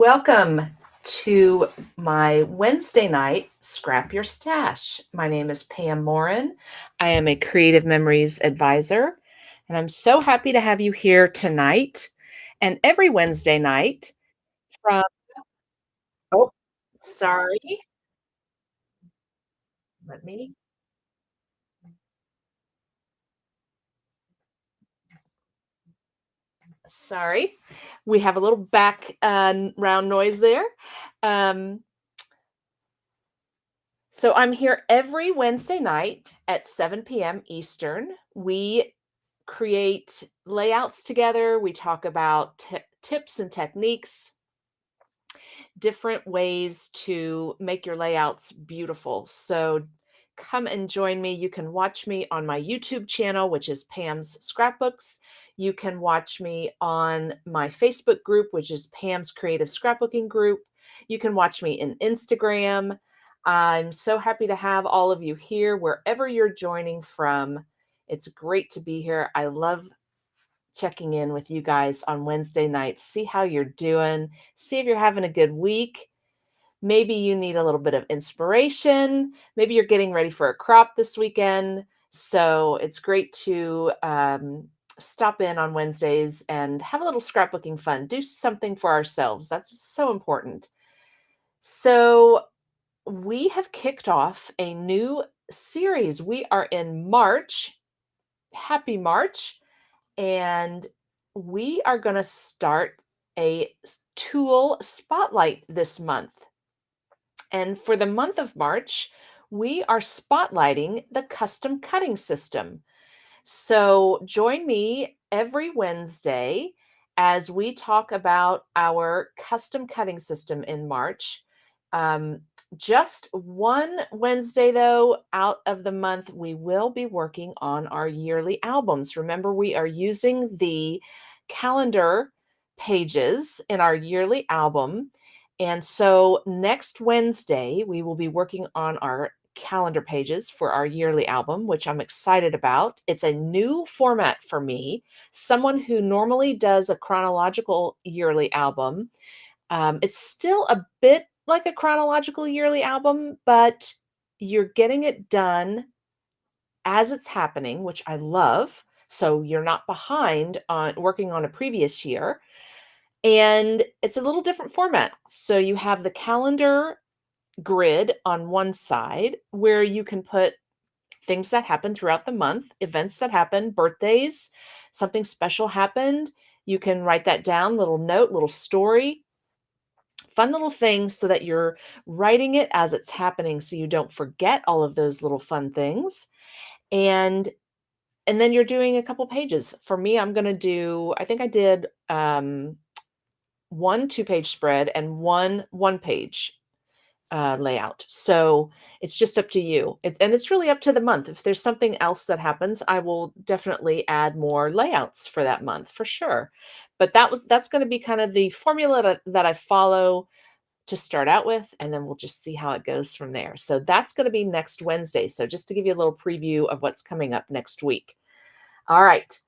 Welcome to my Wednesday night Scrap Your Stash. My name is Pam Morin. I am a Creative Memories advisor, and I'm so happy to have you here tonight and every Wednesday night from oh, sorry, let me sorry. We have a little background noise there. Um, so I'm here every Wednesday night at 7 p.m. Eastern. We create layouts together. We talk about tips and techniques, different ways to make your layouts beautiful. So come and join me. You can watch me on my YouTube channel, which is Pam's Scrapbooks. You can watch me on my Facebook group, which is Pam's Creative Scrapbooking Group. You can watch me in Instagram. I'm so happy to have all of you here wherever you're joining from. It's great to be here. I love checking in with you guys on Wednesday nights, see how you're doing, see if you're having a good week. Maybe you need a little bit of inspiration. Maybe you're getting ready for a crop this weekend. So it's great to stop in on Wednesdays and have a little scrapbooking fun, do something for ourselves. That's so important. So we have kicked off a new series. We are in March. Happy March. And we are going to start a tool spotlight this month. And for the month of March, we are spotlighting the custom cutting system. So join me every Wednesday as we talk about our custom cutting system in March. Um, just one Wednesday, though, out of the month, we will be working on our yearly albums. Remember, we are using the calendar pages in our yearly album. And so next Wednesday, we will be working on our calendar pages for our yearly album, which I'm excited about. It's a new format for me. Someone who normally does a chronological yearly album. It's still a bit like a chronological yearly album, but you're getting it done as it's happening, which I love. So you're not behind on working on a previous year. And it's a little different format. So you have the calendar grid on one side where you can put things that happen throughout the month, events that happen, birthdays, something special happened. You can write that down, little note, little story, fun little things so that you're writing it as it's happening so you don't forget all of those little fun things. And and then you're doing a couple pages. For me, I'm going to do I think I did one two-page spread and one page layout. So it's just up to you. And it's really up to the month. If there's something else that happens, I will definitely add more layouts for that month for sure. But that's going to be kind of the formula that I follow to start out with, and then we'll just see how it goes from there. So that's going to be next Wednesday. So just to give you a little preview of what's coming up next week. All right.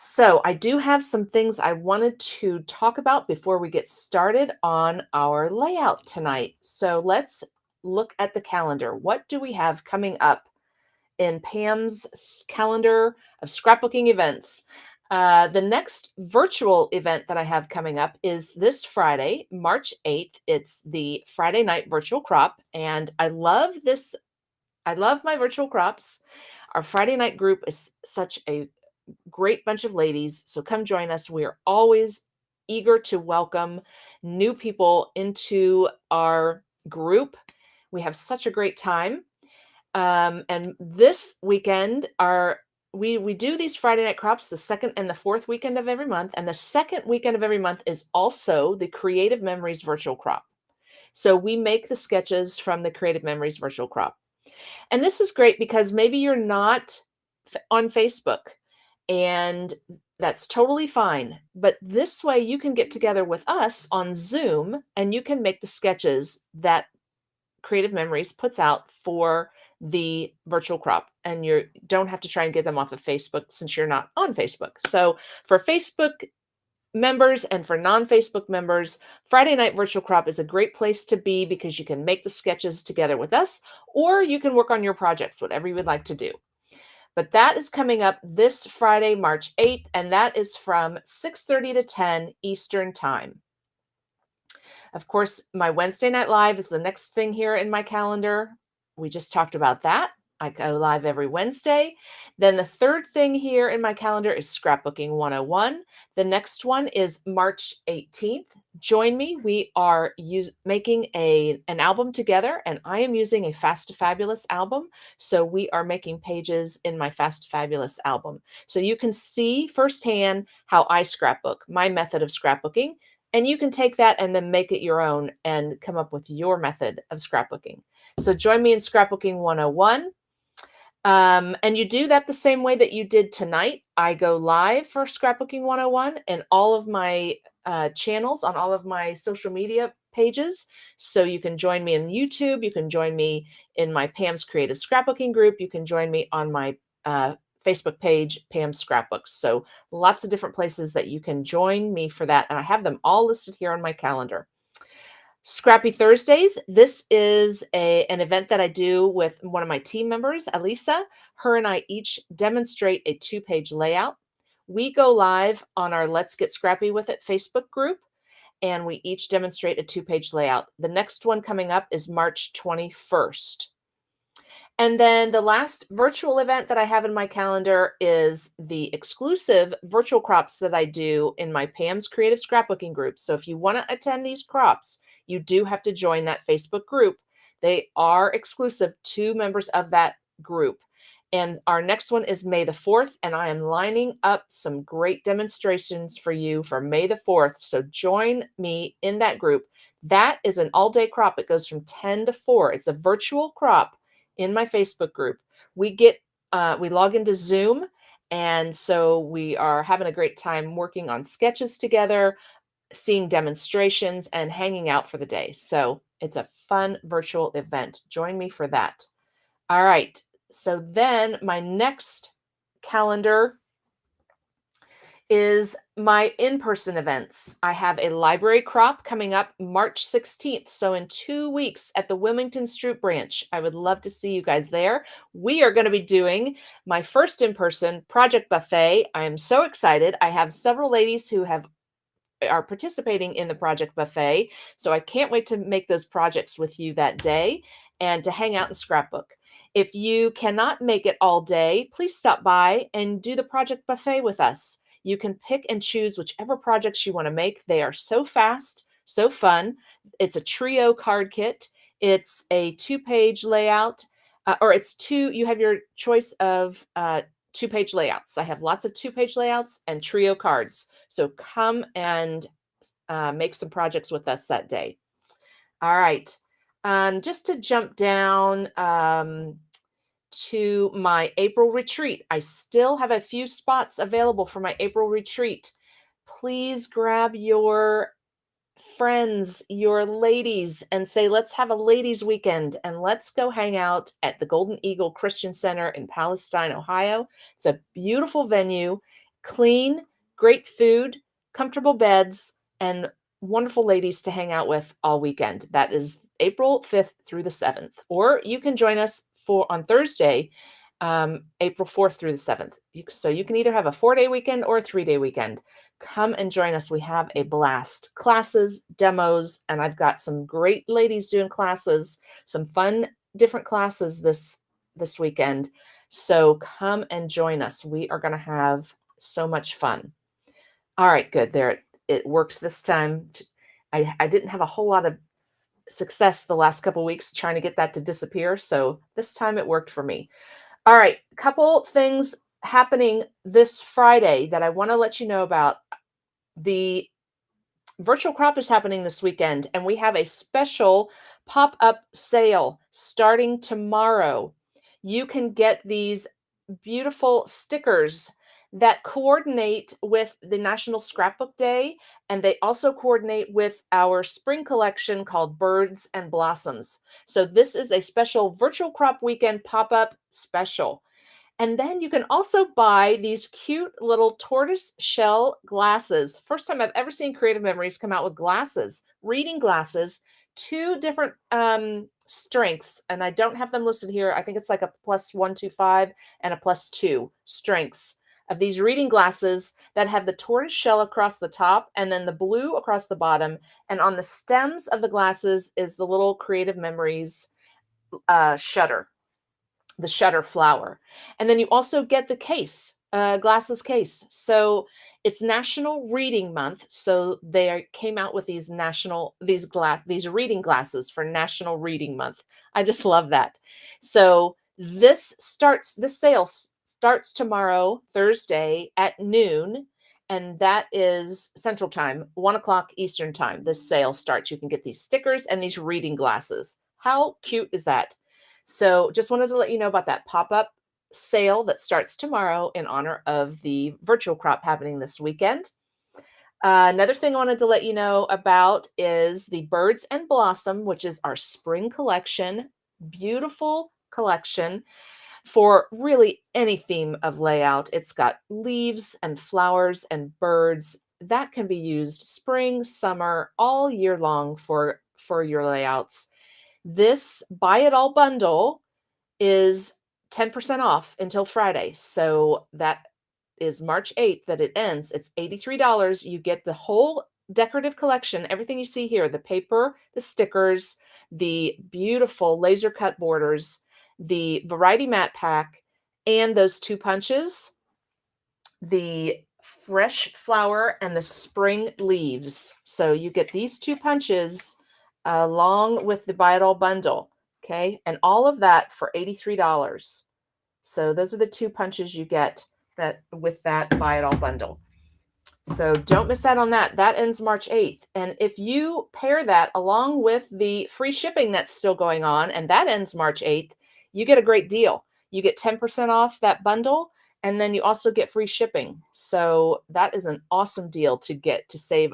So I do have some things I wanted to talk about before we get started on our layout tonight. So let's look at the calendar. What do we have coming up in Pam's calendar of scrapbooking events? The next virtual event that I have coming up is this Friday, March 8th. It's the Friday night virtual crop. And I love this. I love my virtual crops. Our Friday night group is such a great bunch of ladies. So come join us. We are always eager to welcome new people into our group. We have such a great time. And this weekend, we do these Friday night crops the second and the fourth weekend of every month. And the second weekend of every month is also the Creative Memories virtual crop. So we make the sketches from the Creative Memories virtual crop. And this is great because maybe you're not on Facebook, and that's totally fine. But this way you can get together with us on Zoom and you can make the sketches that Creative Memories puts out for the virtual crop. And you don't have to try and get them off of Facebook since you're not on Facebook. So for Facebook members and for non-Facebook members, Friday Night Virtual Crop is a great place to be because you can make the sketches together with us, or you can work on your projects, whatever you would like to do. But that is coming up this Friday, March 8th, and that is from 6:30 to 10 Eastern Time. Of course, my Wednesday Night Live is the next thing here in my calendar. We just talked about that. I go live every Wednesday. Then the third thing here in my calendar is Scrapbooking 101. The next one is March 18th. Join me. We are making an album together, and I am using a Fast to Fabulous album. So we are making pages in my Fast to Fabulous album. So you can see firsthand how I scrapbook, my method of scrapbooking. And you can take that and then make it your own and come up with your method of scrapbooking. So join me in Scrapbooking 101. And you do that the same way that you did tonight. I go live for Scrapbooking 101 and all of my channels on all of my social media pages. So you can join me in YouTube. You can join me in my Pam's Creative Scrapbooking group. You can join me on my Facebook page, Pam's Scrapbooks. So lots of different places that you can join me for that. And I have them all listed here on my calendar. Scrappy Thursdays. This is an event that I do with one of my team members, Elisa. Her and I each demonstrate a 2-page layout. We go live on our Let's Get Scrappy With It Facebook group, and we each demonstrate a 2-page layout. The next one coming up is March 21st. And then the last virtual event that I have in my calendar is the exclusive virtual crops that I do in my Pam's Creative Scrapbooking group. So if you want to attend these crops, you do have to join that Facebook group. They are exclusive to members of that group. And our next one is May the 4th, and I am lining up some great demonstrations for you for May the 4th. So join me in that group. That is an all-day crop. It goes from 10 to 4. It's a virtual crop in my Facebook group. We log into Zoom, and so we are having a great time working on sketches together, seeing demonstrations, and hanging out for the day. So it's a fun virtual event. Join me for that. All right. So then my next calendar is my in-person events. I have a library crop coming up March 16th. So in 2 weeks at the Wilmington Stroop branch. I would love to see you guys there. We are going to be doing my first in-person project buffet. I am so excited. I have several ladies who are participating in the project buffet. So I can't wait to make those projects with you that day and to hang out and scrapbook. If you cannot make it all day, please stop by and do the project buffet with us. You can pick and choose whichever projects you want to make. They are so fast, so fun. It's a trio card kit. It's a 2-page layout, you have your choice of 2-page layouts. I have lots of 2-page layouts and trio cards. So come and make some projects with us that day. All right. Just to jump down to my April retreat. I still have a few spots available for my April retreat. Please grab your friends, your ladies, and say, let's have a ladies' weekend and let's go hang out at the Golden Eagle Christian Center in Palestine, Ohio. It's a beautiful venue, clean, great food, comfortable beds, and wonderful ladies to hang out with all weekend. That is April 5th through the 7th. Or you can join us on Thursday, April 4th through the 7th. So you can either have a 4-day weekend or a 3-day weekend. Come and join us. We have a blast. Classes, demos, and I've got some great ladies doing classes, some fun, different classes this weekend. So come and join us. We are going to have so much fun. All right, good. There, it worked this time. I didn't have a whole lot of success the last couple of weeks trying to get that to disappear. So this time it worked for me. All right, couple things happening this Friday that I want to let you know about. The virtual crop is happening this weekend, and we have a special pop-up sale starting tomorrow. You can get these beautiful stickers that coordinate with the National Scrapbook Day, and they also coordinate with our spring collection called Birds and Blossoms. So this is a special virtual crop weekend pop-up special. And then you can also buy these cute little tortoise shell glasses. First time I've ever seen Creative Memories come out with glasses, reading glasses, two different strengths. And I don't have them listed here. I think it's like a +125 and a +2 strengths of these reading glasses that have the tortoise shell across the top and then the blue across the bottom. And on the stems of the glasses is the little Creative Memories shutter, the shutter flower. And then you also get the case, glasses case. So it's National Reading Month. So came out with these reading glasses for National Reading Month. I just love that. So this sale starts tomorrow, Thursday at noon. And that is Central Time, 1 o'clock Eastern Time. This sale starts. You can get these stickers and these reading glasses. How cute is that? So just wanted to let you know about that pop-up sale that starts tomorrow in honor of the virtual crop happening this weekend. Another thing I wanted to let you know about is the Birds and Blossom, which is our spring collection. Beautiful collection for really any theme of layout. It's got leaves and flowers and birds that can be used spring, summer, all year long for your layouts. This buy it all bundle is 10% off until Friday. So that is March 8th that it ends. It's $83. You get the whole decorative collection, everything you see here, the paper, the stickers, the beautiful laser cut borders, the variety mat pack, and those two punches, the fresh flower and the spring leaves. So you get these two punches along with the buy it all bundle. Okay. And all of that for $83. So those are the two punches you get that with that buy it all bundle. So don't miss out on that. That ends March 8th. And if you pair that along with the free shipping that's still going on, and that ends March 8th, you get a great deal. You get 10% off that bundle, and then you also get free shipping. So that is an awesome deal to get to save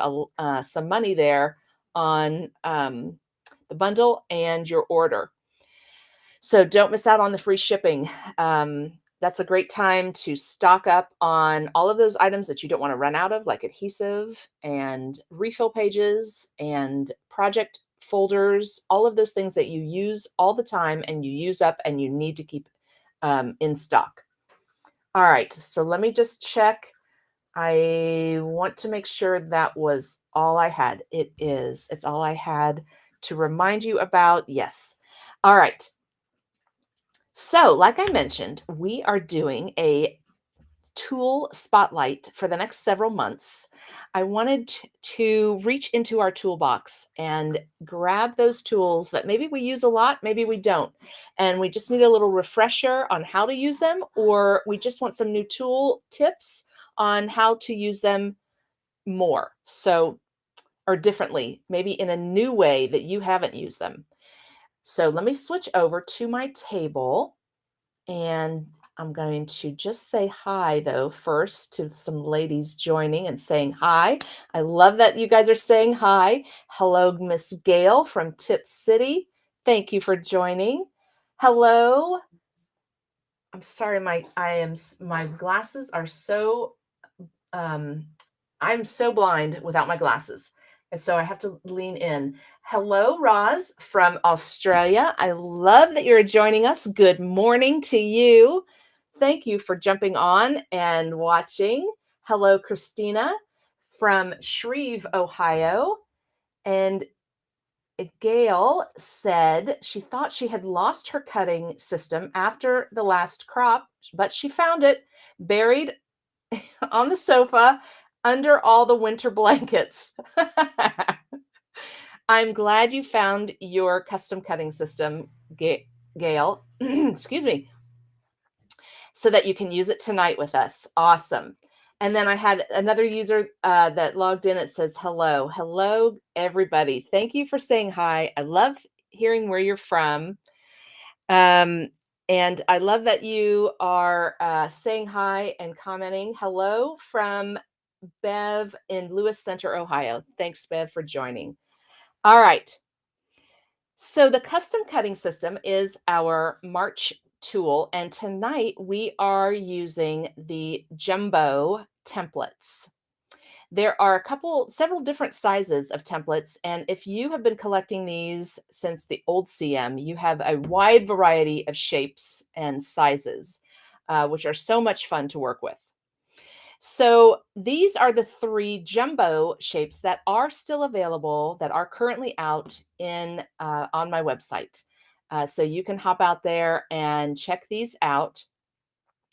some money there on the bundle and your order. So don't miss out on the free shipping. That's a great time to stock up on all of those items that you don't want to run out of, like adhesive and refill pages and project folders, all of those things that you use all the time and you use up and you need to keep in stock. All right, so let me just check. I want to make sure that was all I had. It is. It's all I had to remind you about. Yes. All right. So, like I mentioned, we are doing a tool spotlight for the next several months. I wanted to reach into our toolbox and grab those tools that maybe we use a lot, maybe we don't. And we just need a little refresher on how to use them, or we just want some new tool tips on how to use them more. So, or differently, maybe in a new way that you haven't used them. So, let me switch over to my table. And I'm going to just say hi, though, first to some ladies joining and saying hi. I love that you guys are saying hi. Hello, Miss Gail from Tip City. Thank you for joining. Hello. I'm sorry, my glasses are so I'm so blind without my glasses. And so I have to lean in. Hello, Roz from Australia. I love that you're joining us. Good morning to you. Thank you for jumping on and watching. Hello, Christina from Shreve, Ohio. And Gail said she thought she had lost her cutting system after the last crop, but she found it buried on the sofa under all the winter blankets. I'm glad you found your custom cutting system, Gail. Excuse me. So that you can use it tonight with us. Awesome. And then I had another user that logged in. It says, hello. Hello, everybody. Thank you for saying hi. I love hearing where you're from. And I love that you are saying hi and commenting. Hello from Bev in Lewis Center, Ohio. Thanks, Bev, for joining. All right. So the custom cutting system is our March tool. And tonight we are using the jumbo templates. There are several different sizes of templates. And if you have been collecting these since the old CM, you have a wide variety of shapes and sizes, which are so much fun to work with. So these are the 3 jumbo shapes that are still available, that are currently out in on my website. So you can hop out there and check these out.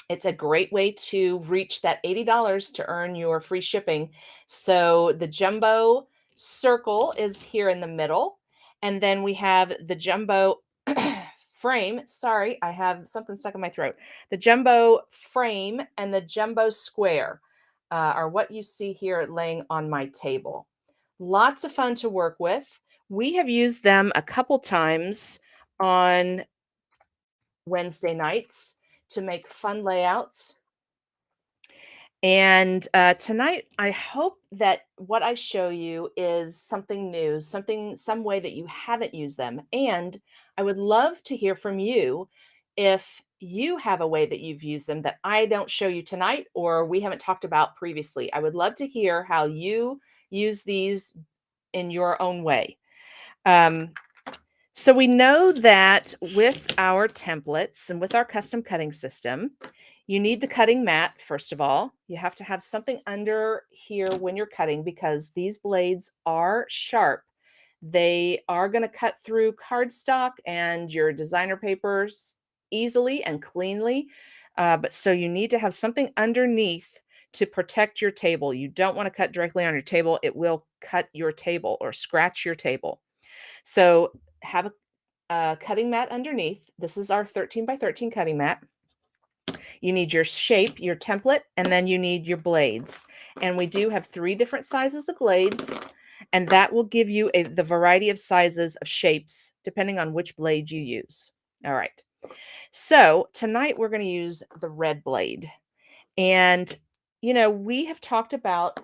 It's a great way to reach that $80 to earn your free shipping. So the jumbo circle is here in the middle. And then we have the jumbo frame. Sorry, I have something stuck in my throat. The jumbo frame and the jumbo square are what you see here laying on my table. Lots of fun to work with. We have used them a couple times on Wednesday nights to make fun layouts. And tonight, I hope that what I show you is something new, some way that you haven't used them. And I would love to hear from you if you have a way that you've used them that I don't show you tonight or we haven't talked about previously. I would love to hear how you use these in your own way. So we know that with our templates and with our custom cutting system, you need the cutting mat, first of all. You have to have something under here when you're cutting because these blades are sharp. They are going to cut through cardstock and your designer papers easily and cleanly. But so you need to have something underneath to protect your table. You don't want to cut directly on your table. It will cut your table or scratch your table. So have a cutting mat underneath. This is our 13 by 13 cutting mat. You need your shape, your template, and then you need your blades. And we do have 3 different sizes of blades, and that will give you the variety of sizes of shapes depending on which blade you use. All right. So tonight we're going to use the red blade. And, we have talked about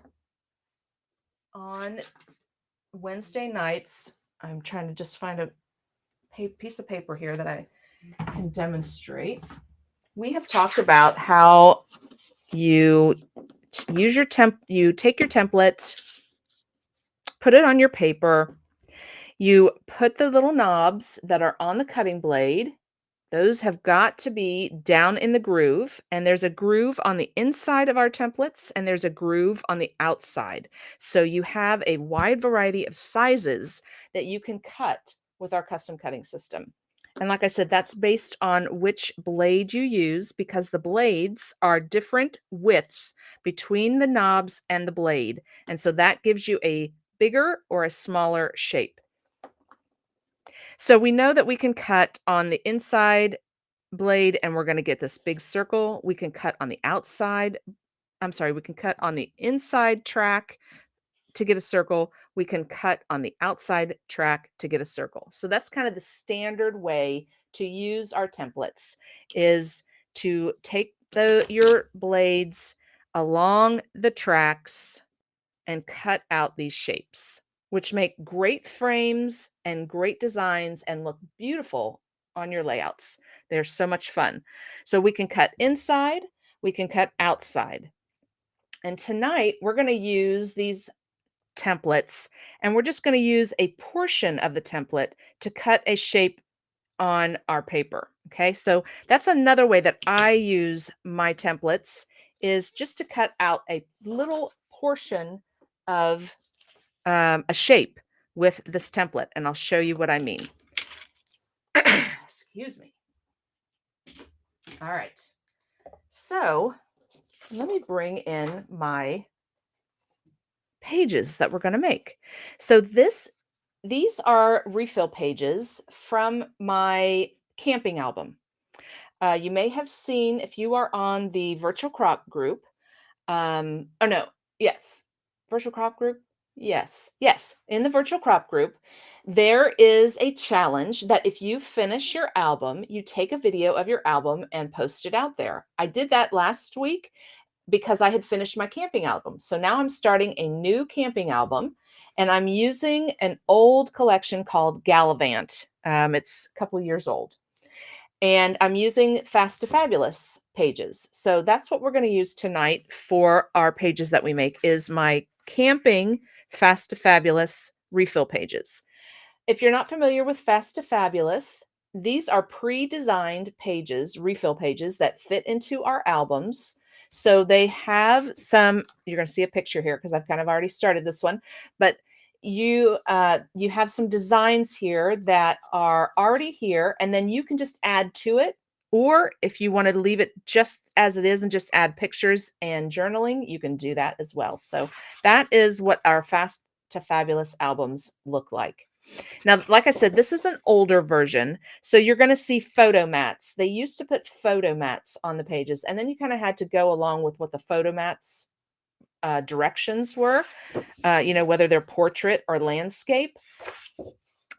on Wednesday nights, I'm trying to just find a piece of paper here that I can demonstrate. We have talked about how you use you take your template, put it on your paper, you put the little knobs that are on the cutting blade. Those have got to be down in the groove, and there's a groove on the inside of our templates, and there's a groove on the outside. So you have a wide variety of sizes that you can cut with our custom cutting system. And like I said, that's based on which blade you use because the blades are different widths between the knobs and the blade. And so that gives you a bigger or a smaller shape. So we know that we can cut on the inside blade and we're going to get this big circle. We can cut on the outside. We can cut on the inside track to get a circle. We can cut on the outside track to get a circle. So that's kind of the standard way to use our templates is to take your blades along the tracks and cut out these shapes, which make great frames and great designs and look beautiful on your layouts. They're so much fun. So we can cut inside, we can cut outside. And tonight we're going to use these templates and we're just going to use a portion of the template to cut a shape on our paper. Okay, so that's another way that I use my templates is just to cut out a little portion of a shape with this template, and I'll show you what I mean. Excuse me. All right. So let me bring in my pages that we're going to make. So these are refill pages from my camping album. You may have seen if you are on the virtual crop group. Oh no, yes, virtual crop group. Yes, in the virtual crop group, there is a challenge that if you finish your album, you take a video of your album and post it out there. I did that last week because I had finished my camping album. So now I'm starting a new camping album and I'm using an old collection called Gallivant. It's a couple years old. And I'm using Fast to Fabulous pages. So that's what we're going to use tonight for our pages that we make is my camping Fast to Fabulous refill pages. If you're not familiar with Fast to Fabulous, these are pre-designed pages, refill pages that fit into our albums. So they have some, you're going to see a picture here because I've kind of already started this one, but you have some designs here that are already here, and then you can just add to it. Or if you want to leave it just as it is and just add pictures and journaling, you can do that as well. So that is what our Fast to Fabulous albums look like. Now, like I said, this is an older version. So you're going to see photo mats. They used to put photo mats on the pages, and then you kind of had to go along with what the photo mats directions were, whether they're portrait or landscape.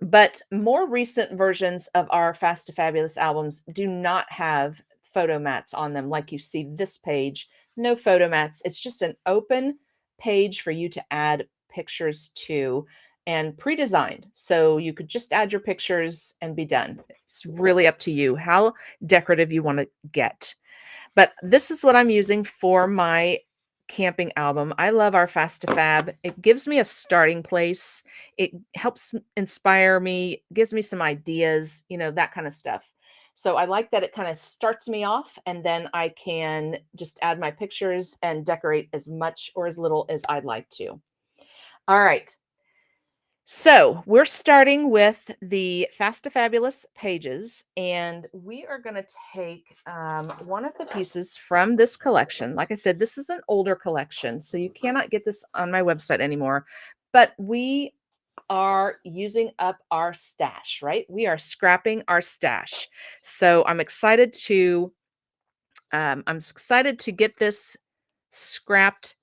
But more recent versions of our Fast to Fabulous albums do not have photo mats on them like you see this page. No photo mats. It's just an open page for you to add pictures to and pre-designed. So you could just add your pictures and be done. It's really up to you how decorative you want to get. But this is what I'm using for my camping album. I love our Fast to Fab. It gives me a starting place. It helps inspire me, gives me some ideas, that kind of stuff. So I like that it kind of starts me off, and then I can just add my pictures and decorate as much or as little as I'd like to. All right. So we're starting with the Fast to Fabulous pages, and we are going to take one of the pieces from this collection. Like I said, this is an older collection, so you cannot get this on my website anymore, but we are using up our stash, right? We are scrapping our stash. So I'm excited to get this scrapped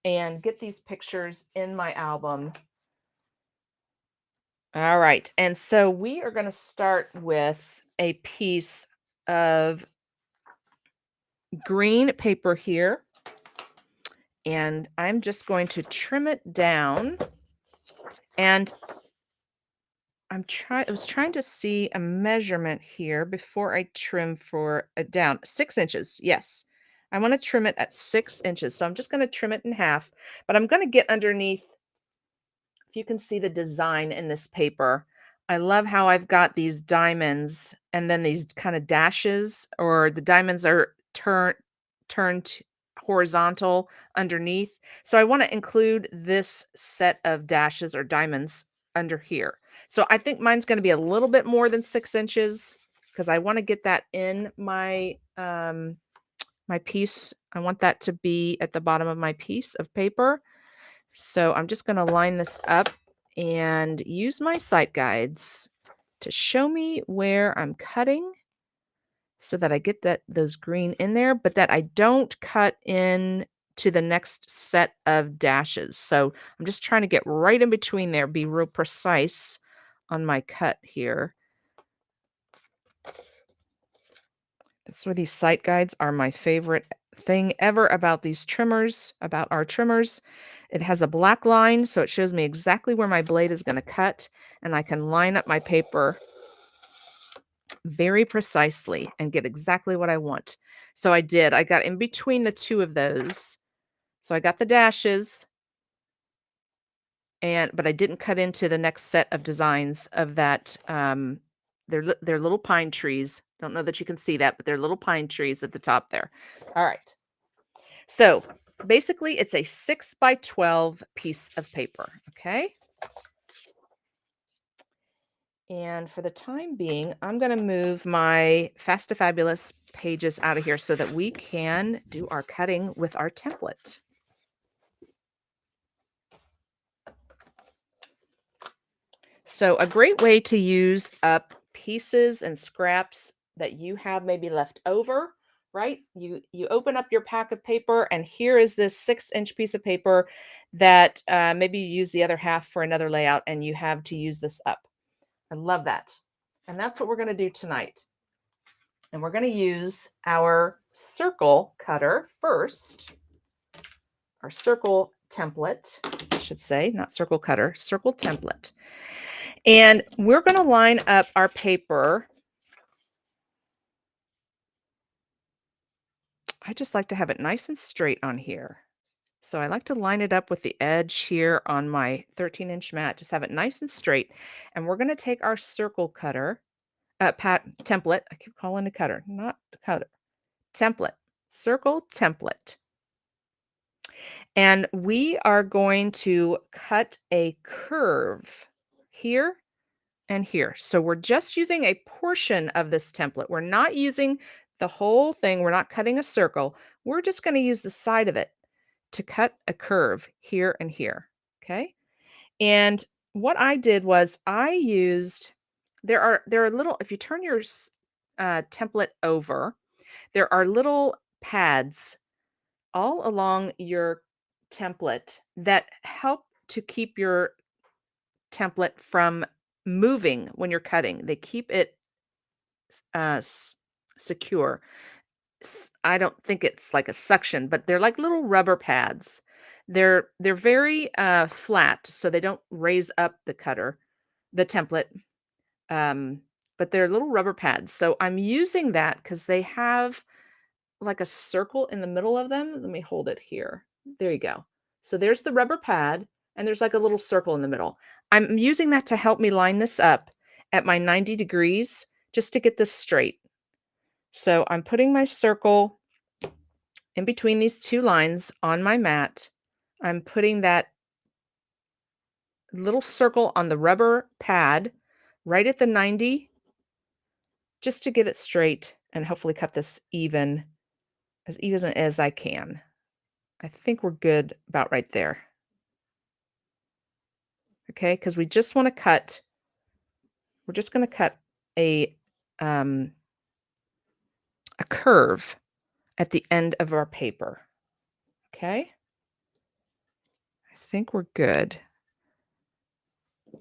and get these pictures in my album. All right. And so we are going to start with a piece of green paper here. And I'm just going to trim it down. And I was trying to see a measurement here before I trim for it down. 6 inches. Yes. I want to trim it at 6 inches. So I'm just going to trim it in half, but I'm going to get underneath. If you can see the design in this paper, I love how I've got these diamonds and then these kind of dashes, or the diamonds are turned horizontal underneath. So I want to include this set of dashes or diamonds under here. So I think mine's going to be a little bit more than 6 inches because I want to get that in my my piece. I want that to be at the bottom of my piece of paper. So I'm just going to line this up and use my sight guides to show me where I'm cutting so that I get those green in there, but that I don't cut in to the next set of dashes. So I'm just trying to get right in between there, be real precise on my cut here. That's where these sight guides are my favorite thing ever about these trimmers, about our trimmers. It has a black line, so it shows me exactly where my blade is going to cut, and I can line up my paper very precisely and get exactly what I want. So I did. I got in between the two of those. So I got the dashes, but I didn't cut into the next set of designs of that. They're little pine trees. Don't know that you can see that, but they're little pine trees at the top there. All right. So basically, it's a 6 by 12 piece of paper. Okay. And for the time being, I'm going to move my Fast to Fabulous pages out of here so that we can do our cutting with our template. So a great way to use up pieces and scraps that you have maybe left over, right? You open up your pack of paper, and here is this 6-inch piece of paper that maybe you use the other half for another layout, and you have to use this up. I love that. And that's what we're going to do tonight. And we're going to use our circle cutter first, our circle template, I should say, not circle cutter, circle template. And we're going to line up our paper I just like to have it nice and straight on here. So I like to line it up with the edge here on my 13-inch mat, just have it nice and straight. And we're going to take our circle cutter, template. I keep calling it cutter, not cutter, template, circle template. And we are going to cut a curve here and here. So we're just using a portion of this template. We're not using the whole thing. We're not cutting a circle. We're just going to use the side of it to cut a curve here and here. Okay. And what I did was I used, there are little, if you turn your template over, there are little pads all along your template that help to keep your template from moving when you're cutting. They keep it secure. I don't think it's like a suction, but they're like little rubber pads. They're very flat, so they don't raise up the template. Um, but they're little rubber pads. So I'm using that because they have like a circle in the middle of them. Let me hold it here. There you go. So there's the rubber pad, and there's like a little circle in the middle. I'm using that to help me line this up at my 90 degrees just to get this straight. So I'm putting my circle in between these two lines on my mat. I'm putting that little circle on the rubber pad right at the 90 just to get it straight and hopefully cut this even as I can. I think we're good about right there. Okay, because we're just going to cut um, a curve at the end of our paper. Okay, I think we're good.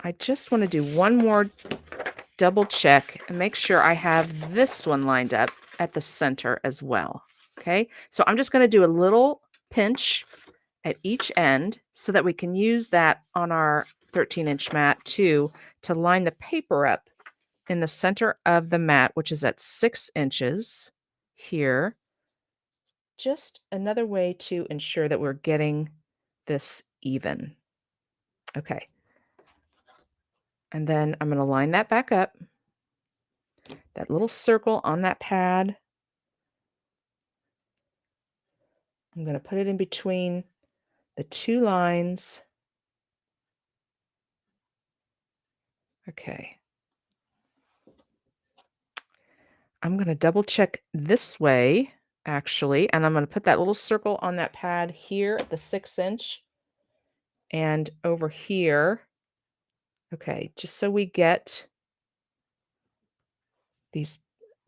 I just want to do one more double check and make sure I have this one lined up at the center as well. Okay, so I'm just going to do a little pinch at each end so that we can use that on our 13-inch mat too to line the paper up in the center of the mat, which is at 6 inches here. Just another way to ensure that we're getting this even. Okay. And then I'm going to line that back up. That little circle on that pad. I'm going to put it in between the two lines. Okay. I'm going to double check this way, actually, and I'm going to put that little circle on that pad here at the 6-inch and over here. Okay, just so we get these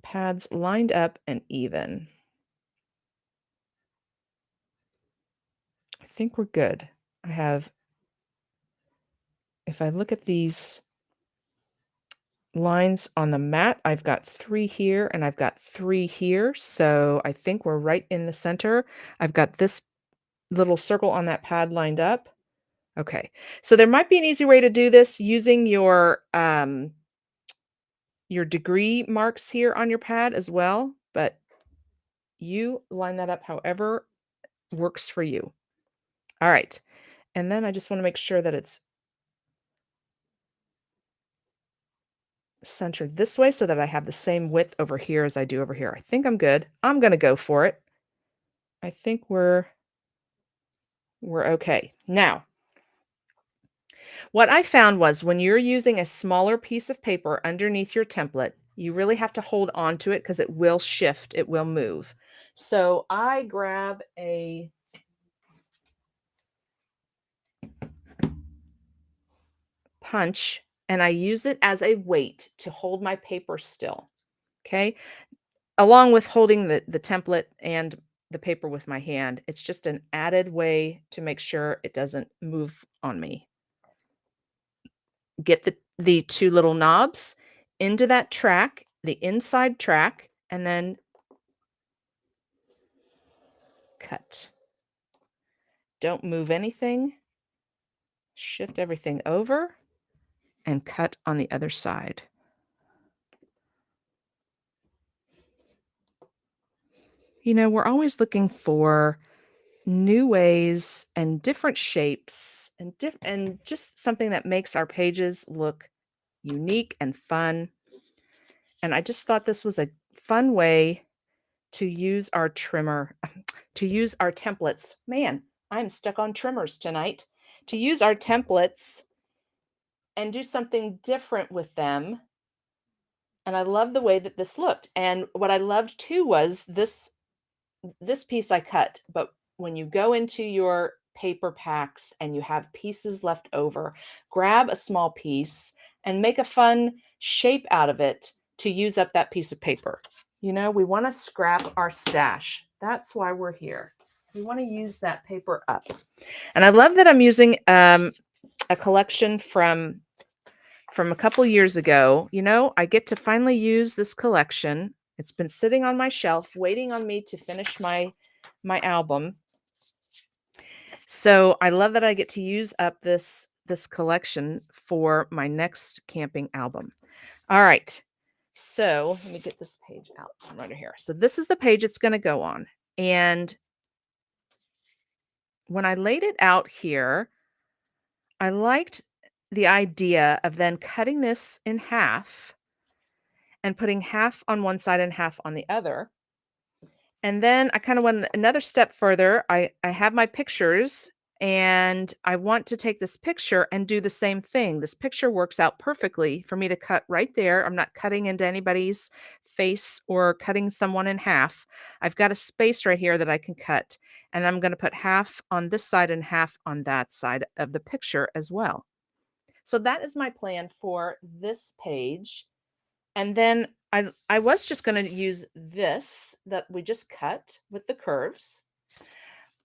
pads lined up and even. I think we're good. If I look at these lines on the mat, I've got 3 here and I've got 3 here. So I think we're right in the center. I've got this little circle on that pad lined up. Okay. So there might be an easy way to do this using your degree marks here on your pad as well, but you line that up however works for you. All right. And then I just want to make sure that it's centered this way so that I have the same width over here as I do over here. I think I'm good. I'm going to go for it. I think we're okay. Now, what I found was when you're using a smaller piece of paper underneath your template, you really have to hold on to it because it will shift, it will move. So I grab a punch and I use it as a weight to hold my paper still. Okay. Along with holding the template and the paper with my hand. It's just an added way to make sure it doesn't move on me. Get the two little knobs into that track, the inside track, and then cut. Don't move anything. Shift everything over and cut on the other we're always looking for new ways and different shapes and just something that makes our pages look unique and fun. And I just thought this was a fun way to use our trimmer, to use our templates. Man, I'm stuck on trimmers tonight. To use our templates and do something different with them. And I love the way that this looked. And what I loved too was this piece I cut, but when you go into your paper packs and you have pieces left over, grab a small piece and make a fun shape out of it to use up that piece of paper. We want to scrap our stash. That's why we're here. We want to use that paper up. And I love that I'm using a collection from a couple years ago. I get to finally use this collection. It's been sitting on my shelf waiting on me to finish my album. So I love that I get to use up this collection for my next camping album. All right. So let me get this page out from right here. So this is the page it's going to go on. And when I laid it out here, I liked the idea of then cutting this in half and putting half on one side and half on the other. And then I kind of went another step further. I have my pictures and I want to take this picture and do the same thing. This picture works out perfectly for me to cut right there. I'm not cutting into anybody's face or cutting someone in half. I've got a space right here that I can cut. And I'm going to put half on this side and half on that side of the picture as well. So that is my plan for this page. And then I was just going to use this that we just cut with the curves.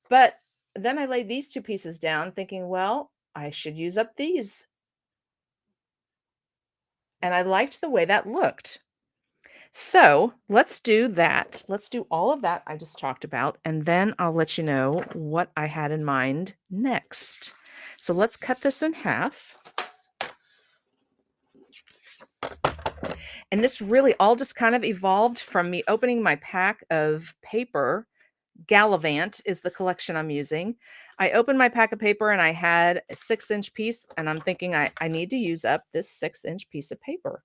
But then I laid these two pieces down thinking, well, I should use up these. And I liked the way that looked. So let's do that. Let's do all of that I just talked about. And then I'll let you know what I had in mind next. So let's cut this in half. And this really all just kind of evolved from me opening my pack of paper. Gallivant is the collection I'm using. I opened my pack of paper and I had a 6-inch piece, and I'm thinking I need to use up this 6-inch piece of paper.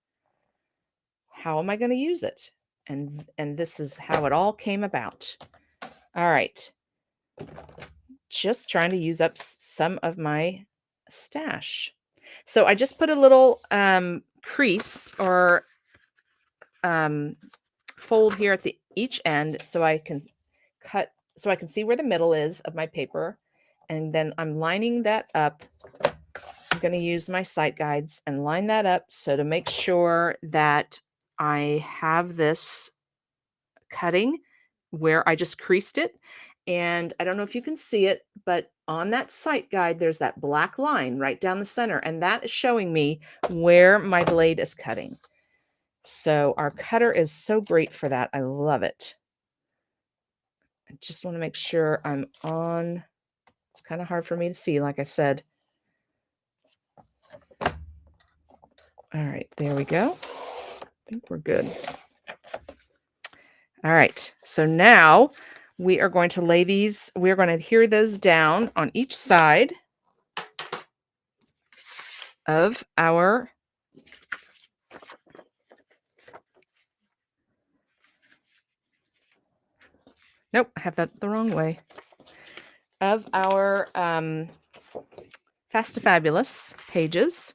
How am I going to use it? And this is how it all came about. All right. Just trying to use up some of my stash. So I just put a little crease or fold here at each end so I can see where the middle is of my paper. And then I'm lining that up. I'm going to use my sight guides and line that up so to make sure that I have this cutting where I just creased it. And I don't know if you can see it, but on that sight guide, there's that black line right down the center. And that is showing me where my blade is cutting. So our cutter is so great for that. I love it. I just want to make sure I'm on. It's kind of hard for me to see, like I said. All right, there we go. I think we're good. All right, so now we are going to lay these, we're going to adhere those down on each side of our nope, I have that the wrong way. Of our Fast to Fabulous pages.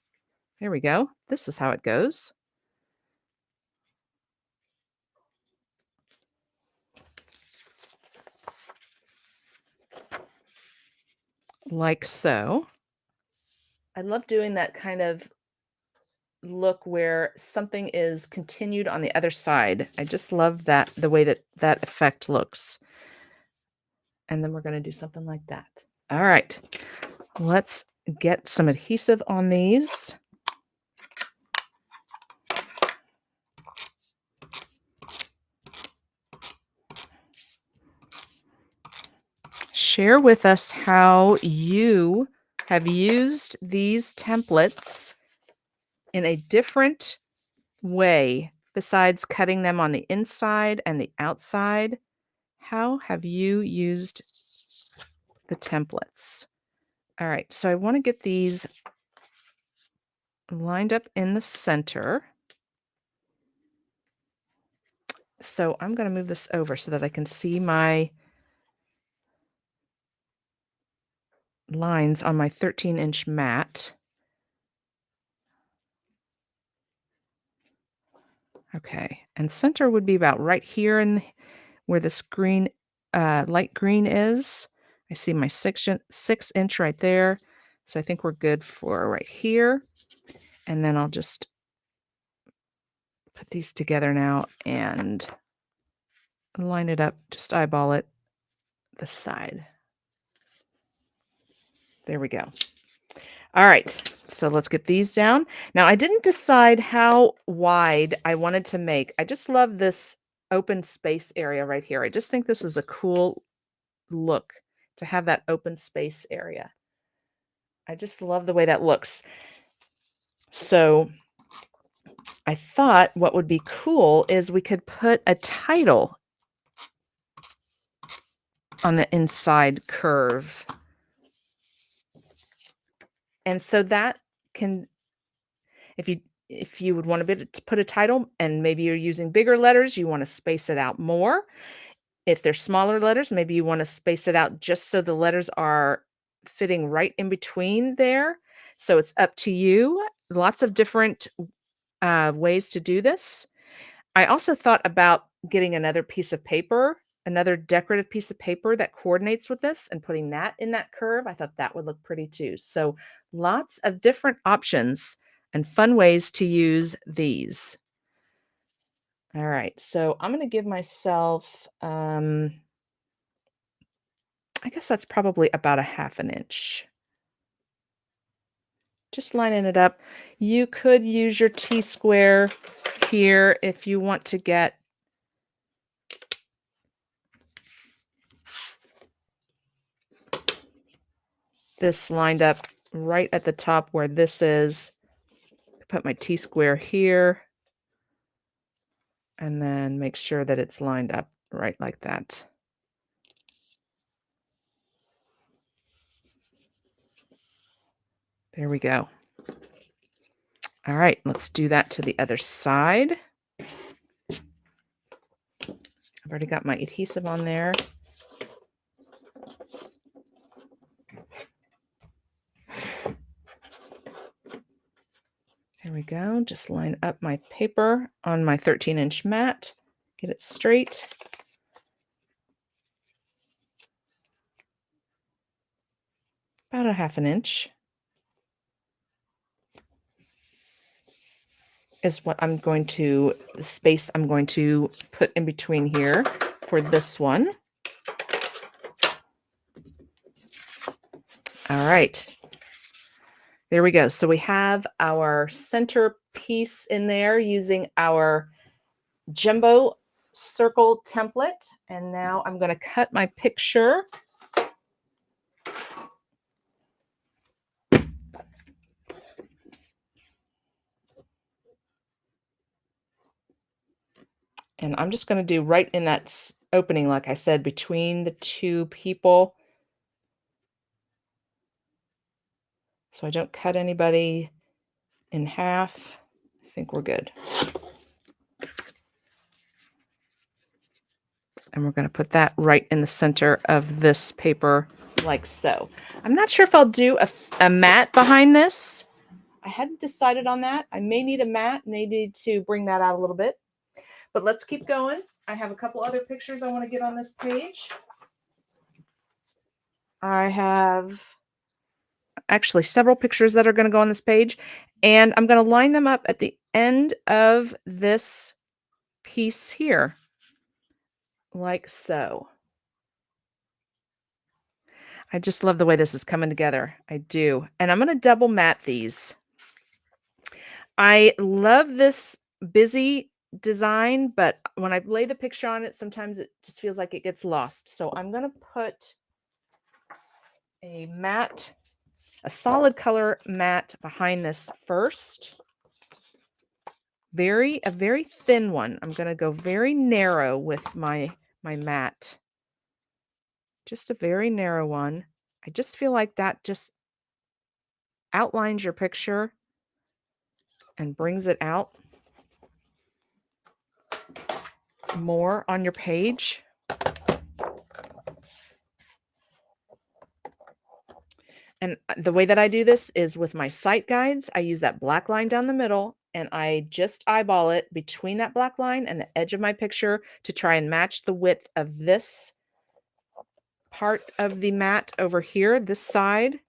There we go. This is how it goes. Like so. I love doing that kind of look where something is continued on the other side. I just love that, the way that that effect looks. And then we're going to do something like that. All right, let's get some adhesive on these. Share with us how you have used these templates in a different way besides cutting them on the inside and the outside. How have you used the templates? All right, so I want to get these lined up in the center. So I'm going to move this over so that I can see my lines on my 13-inch mat. Okay, and center would be about right here in where this green, light green is. I see my 6-inch right there. So I think we're good for right here. And then I'll just put these together now and line it up, just eyeball it the side. There we go. All right, so let's get these down. Now, I didn't decide how wide I wanted to make. I just love this open space area right here. I just think this is a cool look to have that open space area. I just love the way that looks. So I thought what would be cool is we could put a title on the inside curve. And so that can, if you would want to put a title and maybe you're using bigger letters, you want to space it out more. If they're smaller letters, maybe you want to space it out just so the letters are fitting right in between there. So it's up to you. Lots of different ways to do this. I also thought about getting another piece of paper, another decorative piece of paper that coordinates with this and putting that in that curve. I thought that would look pretty too. So lots of different options and fun ways to use these. All right, so I'm going to give myself, I guess that's probably about a 1/2 inch. Just lining it up. You could use your T-square here if you want to get this lined up right at the top where this is. Put my T-square here and then make sure that it's lined up right like that. There we go. All right, let's do that to the other side. I've already got my adhesive on there. There we go. Just line up my paper on my 13-inch mat. Get it straight. About a 1/2 inch is what I'm going to, the space I'm going to put in between here for this one. All right. There we go. So we have our center piece in there using our jumbo circle template. And now I'm going to cut my picture. And I'm just going to do right in that opening, like I said, between the two people. So I don't cut anybody in half. I think we're good. And we're going to put that right in the center of this paper like so. I'm not sure if I'll do a mat behind this. I hadn't decided on that. I may need a mat, may need to bring that out a little bit. But let's keep going. I have a couple other pictures I want to get on this page. I have actually several pictures that are going to go on this page, and I'm going to line them up at the end of this piece here, like so. I just love the way this is coming together. I do. And I'm going to double mat these. I love this busy design, but when I lay the picture on it, sometimes it just feels like it gets lost. So I'm going to put a matte, a solid color matte behind this first. A very thin one. I'm going to go very narrow with my matte. Just a very narrow one. I just feel like that just outlines your picture and brings it out more on your page. And the way that I do this is with my sight guides. I use that black line down the middle and I just eyeball it between that black line and the edge of my picture to try and match the width of this part of the mat over here, this side.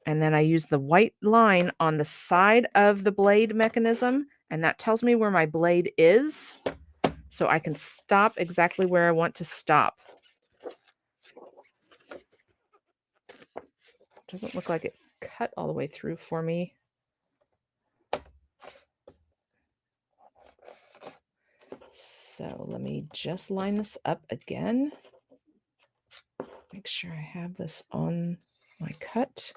And then I use the white line on the side of the blade mechanism, and that tells me where my blade is, so I can stop exactly where I want to stop. Doesn't look like it cut all the way through for me. So let me just line this up again. Make sure I have this on my cut.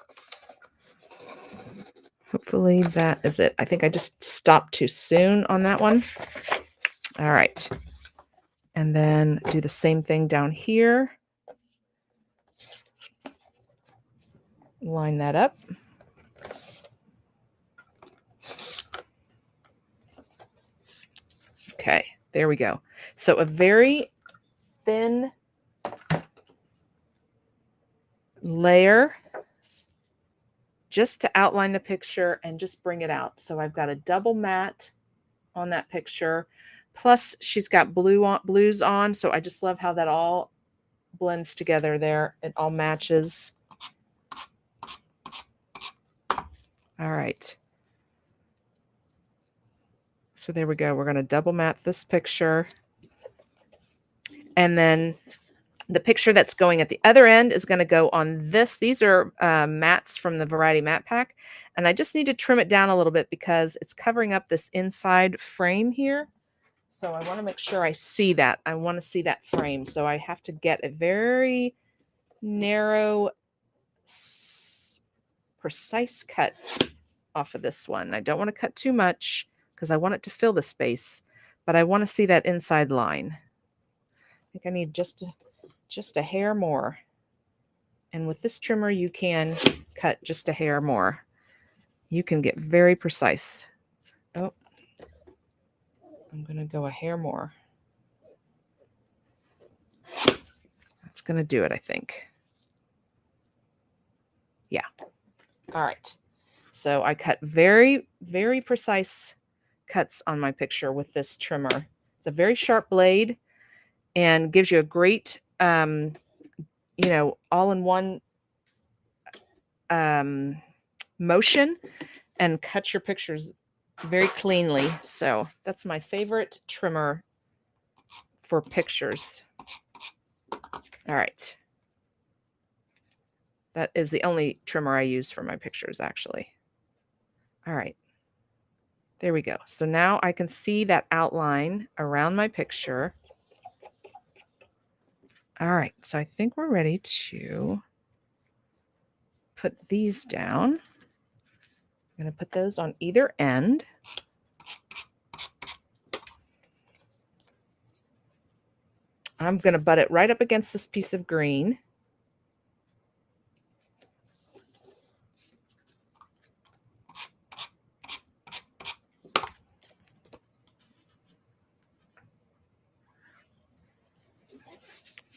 Hopefully that is it. I think I just stopped too soon on that one. All right. And then do the same thing down here. Line that up. Okay, there we go. So a very thin layer just to outline the picture and just bring it out. So I've got a double mat on that picture. Plus she's got blues on. So I just love how that all blends together there. It all matches. All right. So there we go. We're going to double mat this picture. And then the picture that's going at the other end is going to go on this. These are mats from the Variety Mat Pack. And I just need to trim it down a little bit because it's covering up this inside frame here. So I want to make sure I see that. I want to see that frame. So I have to get a very narrow, precise cut off of this one. I don't want to cut too much because I want it to fill the space, but I want to see that inside line. I think I need just a hair more. And with this trimmer, you can cut just a hair more. You can get very precise. Oh, I'm going to go a hair more. That's going to do it, I think. Yeah. All right. So I cut very, very precise cuts on my picture with this trimmer. It's a very sharp blade and gives you a great, all-in-one motion and cut your pictures very cleanly. So that's my favorite trimmer for pictures. All right. That is the only trimmer I use for my pictures, actually. All right. There we go. So now I can see that outline around my picture. All right. So I think we're ready to put these down. I'm going to put those on either end. I'm going to butt it right up against this piece of green.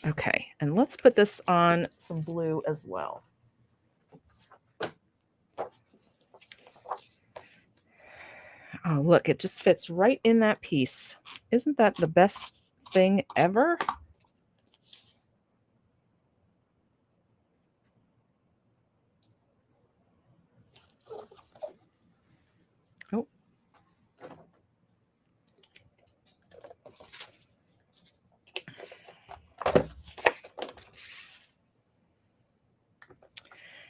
Okay, and let's put this on some blue as well. Oh, look, it just fits right in that piece. Isn't that the best thing ever? Oh.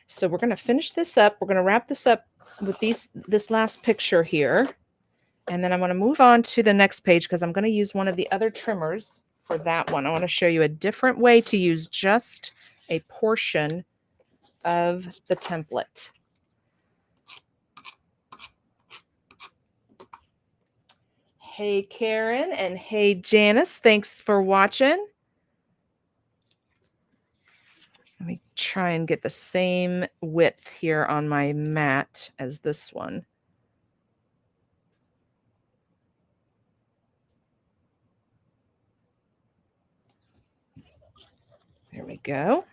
So we're going to finish this up. We're going to wrap this up with this last picture here. And then I'm going to move on to the next page because I'm going to use one of the other trimmers for that one. I want to show you a different way to use just a portion of the template. Hey, Karen, and hey, Janice. Thanks for watching. try and get the same width here on my mat as this one. There we go.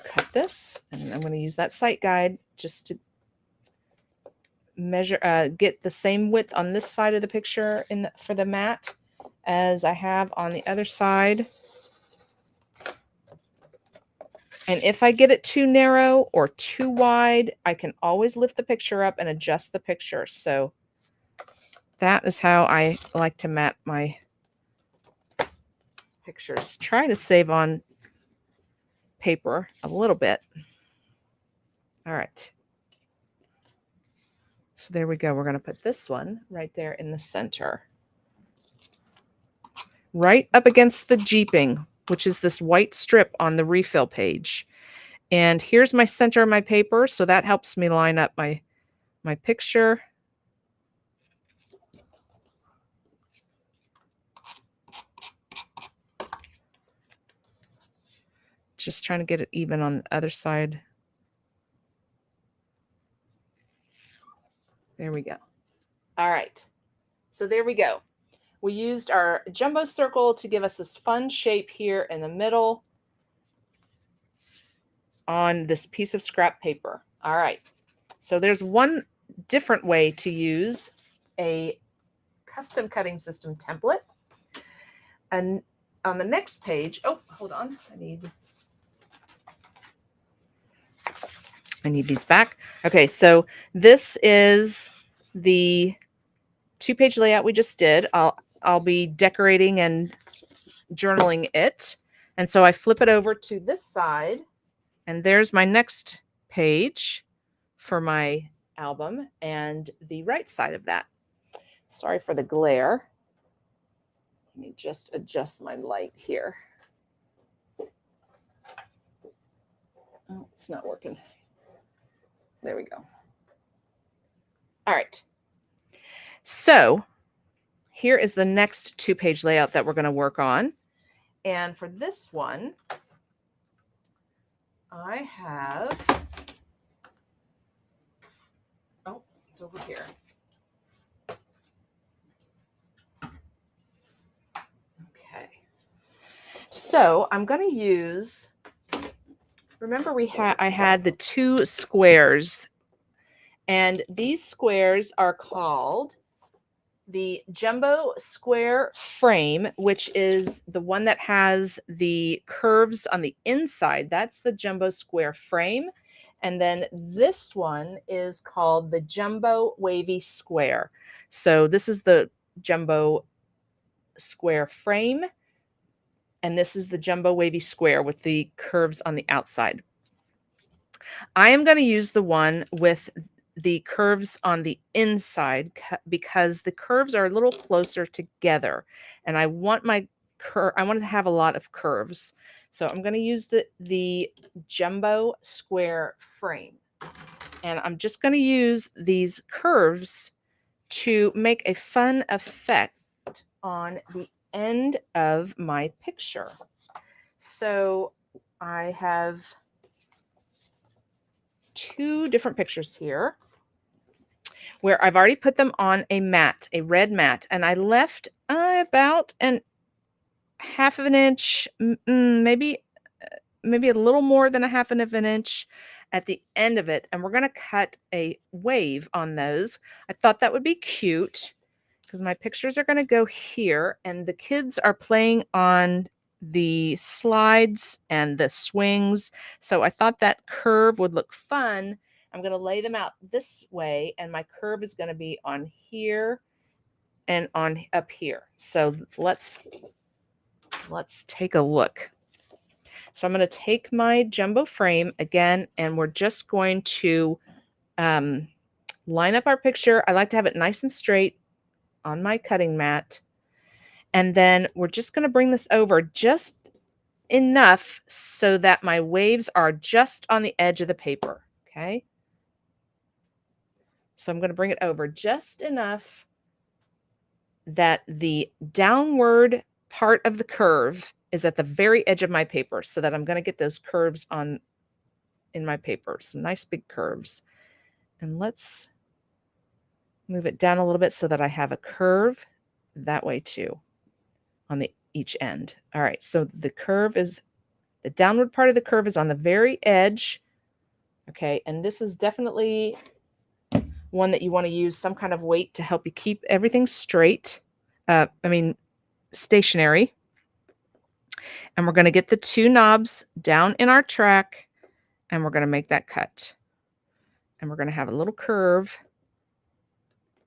Cut this, and I'm going to use that sight guide just to measure, get the same width on this side of the picture for the mat as I have on the other side. And if I get it too narrow or too wide, I can always lift the picture up and adjust the picture. So that is how I like to mat my pictures. Try to save on paper a little bit. All right. So there we go. We're going to put this one right there in the center. Right up against the jeeping, which is this white strip on the refill page. And here's my center of my paper, so that helps me line up my picture. Just trying to get it even on the other side. There we go. All right. So there we go. We used our jumbo circle to give us this fun shape here in the middle on this piece of scrap paper. All right. So there's one different way to use a custom cutting system template. And on the next page, oh, hold on. I need these back. Okay, so this is the 2-page layout we just did. I'll be decorating and journaling it. And so I flip it over to this side, and there's my next page for my album and the right side of that. Sorry for the glare. Let me just adjust my light here. Oh, it's not working. There we go. All right. So here is the next 2-page layout that we're going to work on. And for this one, I have, oh, it's over here. Okay. So I'm going to use, remember I had the 2 squares, and these squares are called the jumbo square frame, which is the one that has the curves on the inside. That's the jumbo square frame. And then this one is called the jumbo wavy square. So this is the jumbo square frame, and this is the jumbo wavy square with the curves on the outside. I am going to use the one with the curves on the inside because the curves are a little closer together, and I want I want to have a lot of curves. So I'm going to use the jumbo square frame, and I'm just going to use these curves to make a fun effect on the end of my picture. So I have 2 different pictures here where I've already put them on a mat, a red mat, and I left about an half of an inch, maybe a little more than a half of an inch at the end of it, and we're going to cut a wave on those. I thought that would be cute because my pictures are going to go here, and the kids are playing on the slides and the swings, so I thought that curve would look fun. I'm going to lay them out this way, and my curve is going to be on here and on up here. So let's take a look. So I'm going to take my jumbo frame again, and we're just going to line up our picture. I like to have it nice and straight on my cutting mat. And then we're just going to bring this over just enough so that my waves are just on the edge of the paper. Okay. So I'm going to bring it over just enough that the downward part of the curve is at the very edge of my paper so that I'm going to get those curves in my paper, some nice big curves. And let's move it down a little bit so that I have a curve that way too on each end. All right, so the downward part of the curve is on the very edge. Okay, and this is definitely one that you want to use some kind of weight to help you keep everything straight. Stationary. And we're going to get the two knobs down in our track and we're going to make that cut. And we're going to have a little curve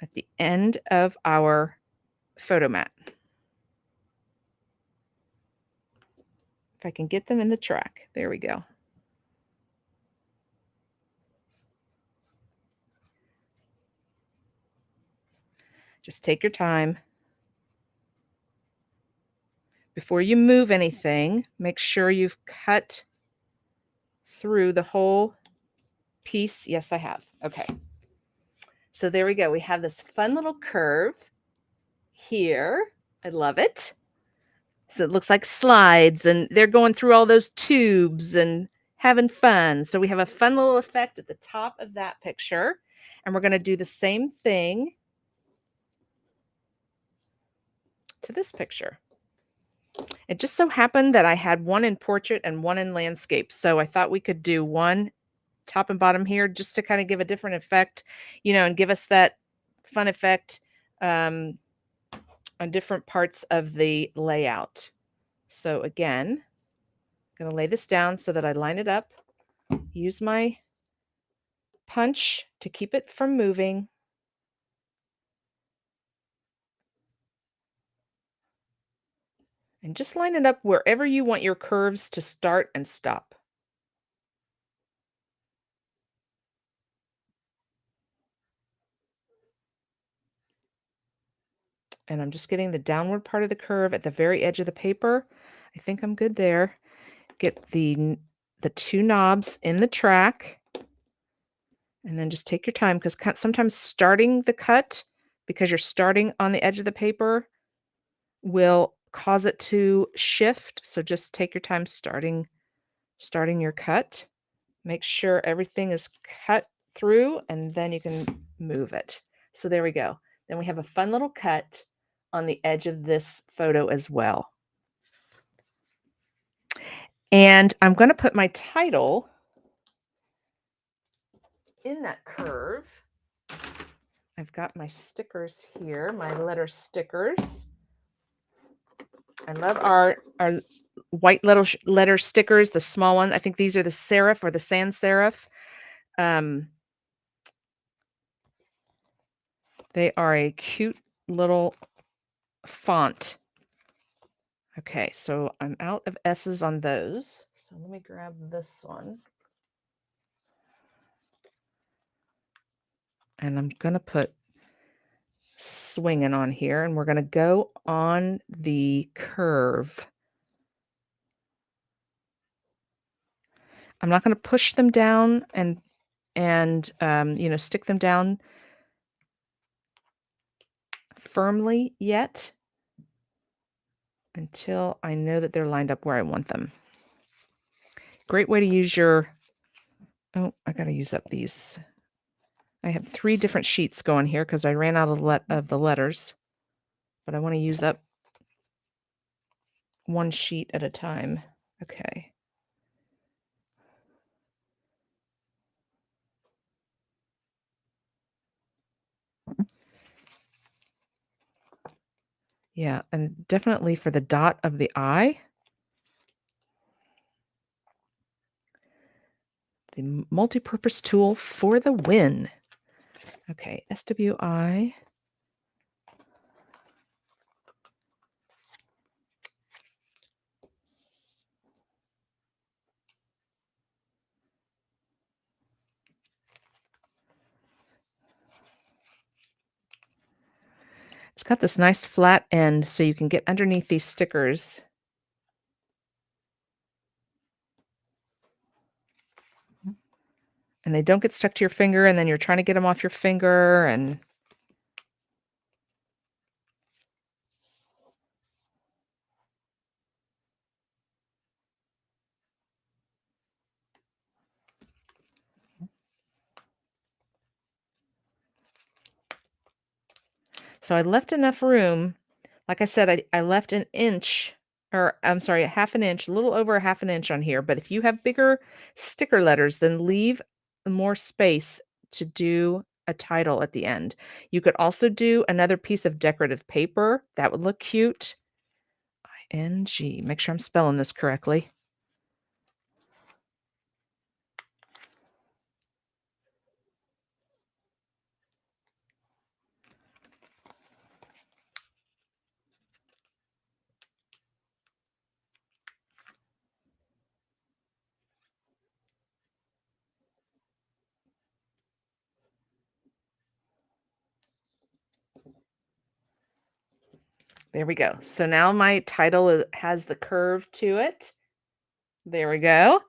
at the end of our photo mat. If I can get them in the track. There we go. Just take your time. Before you move anything, make sure you've cut through the whole piece. Yes, I have. Okay. So there we go. We have this fun little curve here. I love it. So it looks like slides and they're going through all those tubes and having fun. So we have a fun little effect at the top of that picture. And we're going to do the same thing to this picture. It just so happened that I had one in portrait and one in landscape. So I thought we could do one top and bottom here just to kind of give a different effect, and give us that fun effect on different parts of the layout. So again, I'm going to lay this down so that I line it up, use my punch to keep it from moving. And just line it up wherever you want your curves to start and stop. And I'm just getting the downward part of the curve at the very edge of the paper. I think I'm good there. Get the two knobs in the track. And then just take your time because sometimes starting the cut, because you're starting on the edge of the paper, will cause it to shift. So just take your time starting your cut. Make sure everything is cut through and then you can move it. So there we go. Then we have a fun little cut on the edge of this photo as well. And I'm going to put my title in that curve. I've got my stickers here, my letter stickers. I love our white letter stickers, the small one. I think these are the serif or the sans serif. They are a cute little font. Okay, so I'm out of S's on those. So let me grab this one. And I'm going to put swinging on here, and we're going to go on the curve. I'm not going to push them down and stick them down firmly yet until I know that they're lined up where I want them. Great way to use your, I got to use up these. I have 3 different sheets going here because I ran out of the letters, but I want to use up one sheet at a time. Okay. Yeah, and definitely for the dot of the I, the multi-purpose tool for the win. Okay, SWI. It's got this nice flat end so you can get underneath these stickers. And they don't get stuck to your finger, and then you're trying to get them off your finger. And So I left enough room. Like I said, I left an inch, or I'm sorry, a half an inch, a little over a half an inch on here. But if you have bigger sticker letters, then leave more space to do a title at the end. You could also do another piece of decorative paper. That would look cute. ING. Make sure I'm spelling this correctly. There we go. So now my title has the curve to it. There we go.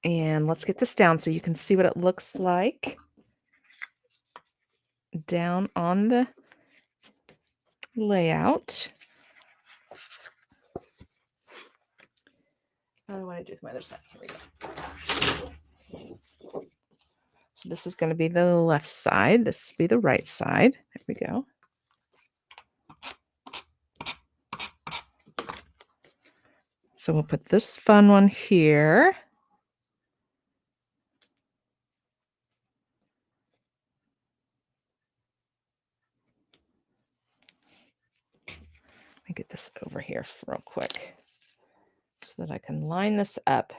And let's get this down so you can see what it looks like down on the layout. What do I want to do with my other side? Here we go. So this is going to be the left side. This will be the right side. There we go. So we'll put this fun one here. Let me get this over here real quick so that I can line this up.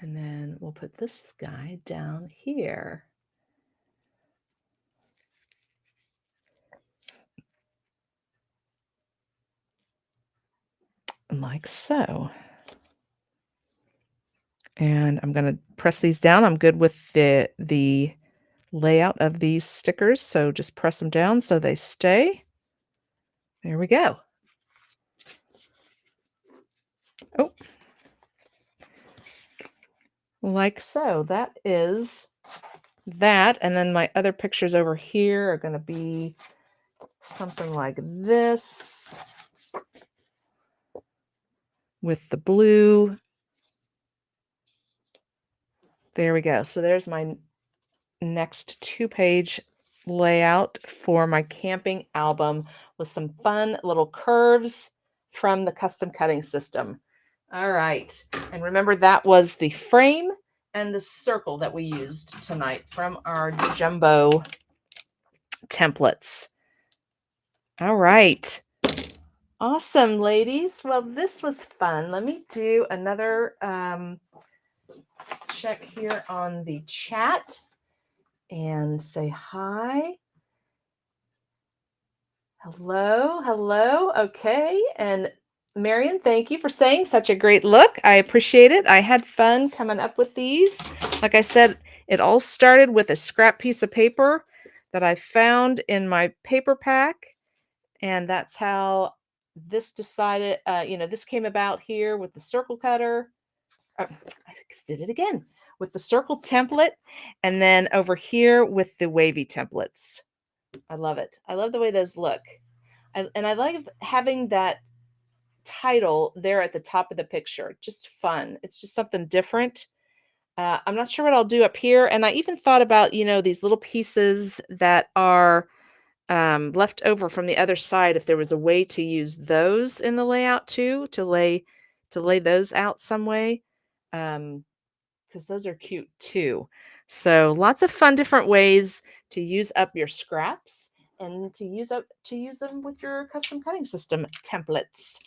And then we'll put this guy down here. Like so. And I'm going to press these down. I'm good with the layout of these stickers, so just press them down so they stay. There we go. Oh. Like so. That is that. And then my other pictures over here are going to be something like this with the blue. There we go. So there's my next 2-page layout for my camping album with some fun little curves from the custom cutting system. All right. And remember, that was the frame and the circle that we used tonight from our jumbo templates. All right. Awesome, ladies. Well, this was fun. Let me do another check here on the chat and say hi. Hello, hello. Okay. And Marion, thank you for saying such a great look. I appreciate it. I had fun coming up with these. Like I said, it all started with a scrap piece of paper that I found in my paper pack. And that's how this decided, this came about here with the circle cutter. I did it again with the circle template. And then over here with the wavy templates. I love it. I love the way those look. And I like having that title there at the top of the picture. Just fun. It's just something different. I'm not sure what I'll do up here. And I even thought about, these little pieces that are left over from the other side, if there was a way to use those in the layout too, to lay those out some way. Because those are cute too. So lots of fun different ways to use up your scraps and to use them with your custom cutting system templates.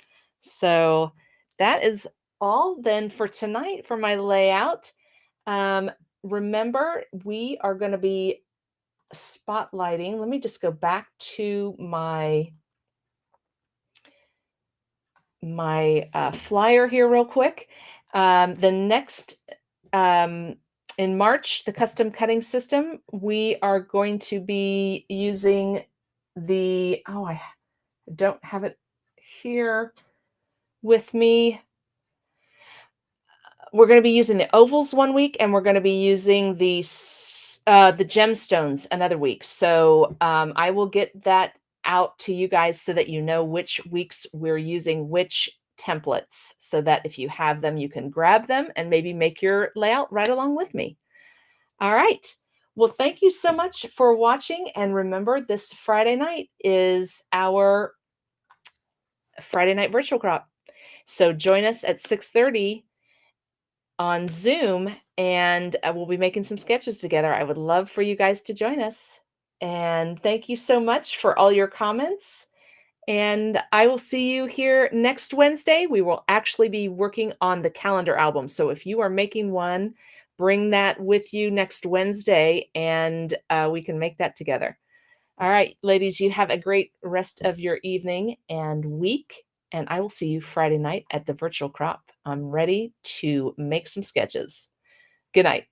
So that is all then for tonight for my layout. Remember, we are going to be spotlighting. Let me just go back to my flyer here real quick. The next in March, the custom cutting system, we are going to be using I don't have it here with me. We're going to be using the ovals one week, and we're going to be using the gemstones another week. So I will get that out to you guys so that you know which weeks we're using which templates, so that if you have them, you can grab them and maybe make your layout right along with me. All right. Well, thank you so much for watching. And remember, this Friday night is our Friday night virtual crop. So join us at 6:30 on Zoom, and we'll be making some sketches together. I would love for you guys to join us. And thank you so much for all your comments. And I will see you here next Wednesday. We will actually be working on the calendar album. So if you are making one, bring that with you next Wednesday, and we can make that together. All right, ladies, you have a great rest of your evening and week. And I will see you Friday night at the virtual crop. I'm ready to make some sketches. Good night.